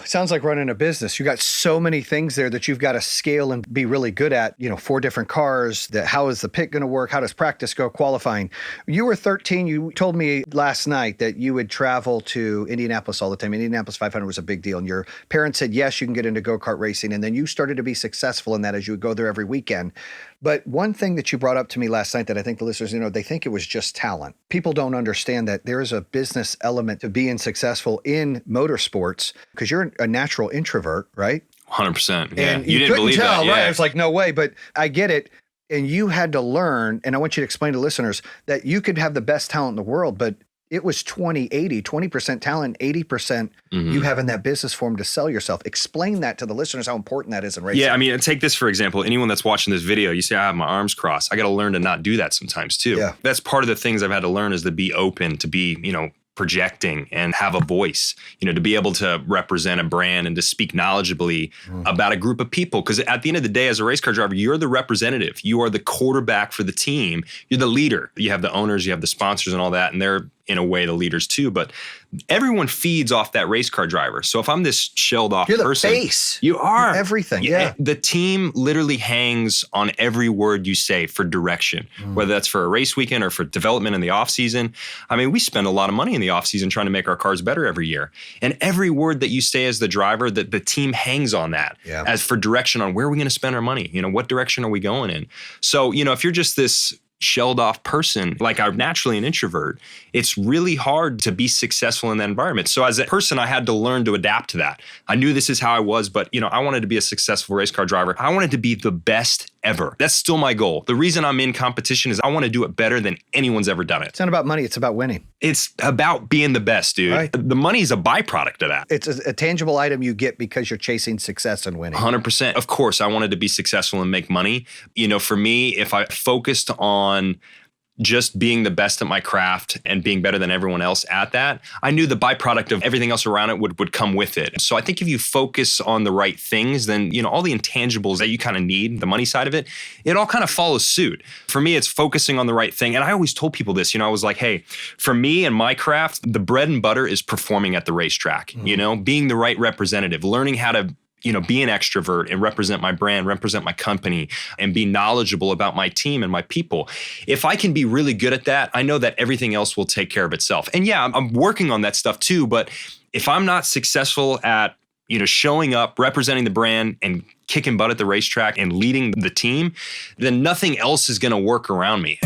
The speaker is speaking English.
sounds like running a business. You got so many things there that you've got to scale and be really good at, 4 different cars, how is the pit going to work? How does practice go, qualifying? You were 13. You told me last night that you would travel to Indianapolis all the time. Indianapolis 500 was a big deal. And your parents said, yes, you can get into go-kart racing. And then you started to be successful in that as you would go there every weekend. But one thing that you brought up to me last night that I think the listeners, they think it was just talent. People don't understand that there is a business element to being successful in motorsports because you're a natural introvert, right? 100%. Yeah. And you didn't couldn't believe tell, that. Yeah. right? I was like, no way, but I get it. And you had to learn, and I want you to explain to listeners that you could have the best talent in the world, but it was 20% talent, 80% you having that business form to sell yourself. Explain that to the listeners, how important that is in racing. Yeah, I mean, take this for example. Anyone that's watching this video, you say, I have my arms crossed. I got to learn to not do that sometimes too. Yeah. That's part of the things I've had to learn is to be open, to be, projecting and have a voice, to be able to represent a brand and to speak knowledgeably about a group of people. Because at the end of the day, as a race car driver, you're the representative. You are the quarterback for the team. You're the leader. You have the owners, you have the sponsors and all that. And they're in a way the leaders too, but everyone feeds off that race car driver. So if I'm this shelled off you're person, the face. You are everything. Yeah. The team literally hangs on every word you say for direction, whether that's for a race weekend or for development in the off season. I mean, we spend a lot of money in the off season trying to make our cars better every year. And every word that you say as the driver, that the team hangs on that as for direction on where are we going to spend our money? What direction are we going in? So, if you're just this shelled off person, like I'm naturally an introvert, it's really hard to be successful in that environment. So as a person, I had to learn to adapt to that. I knew this is how I was, but I wanted to be a successful race car driver. I wanted to be the best ever. That's still my goal. The reason I'm in competition is I want to do it better than anyone's ever done it. It's not about money. It's about winning. It's about being the best, dude. Right. The money is a byproduct of that. It's a tangible item you get because you're chasing success and winning. 100%. Of course, I wanted to be successful and make money. For me, if I focused on just being the best at my craft and being better than everyone else at that, I knew the byproduct of everything else around it would come with it. So I think if you focus on the right things, then, all the intangibles that you kind of need, the money side of it, it all kind of follows suit. For me, it's focusing on the right thing. And I always told people this, I was like, hey, for me and my craft, the bread and butter is performing at the racetrack, being the right representative, learning how to be an extrovert and represent my brand, represent my company, and be knowledgeable about my team and my people. If I can be really good at that, I know that everything else will take care of itself. And yeah, I'm working on that stuff too, but if I'm not successful at, showing up, representing the brand and kicking butt at the racetrack and leading the team, then nothing else is going to work around me.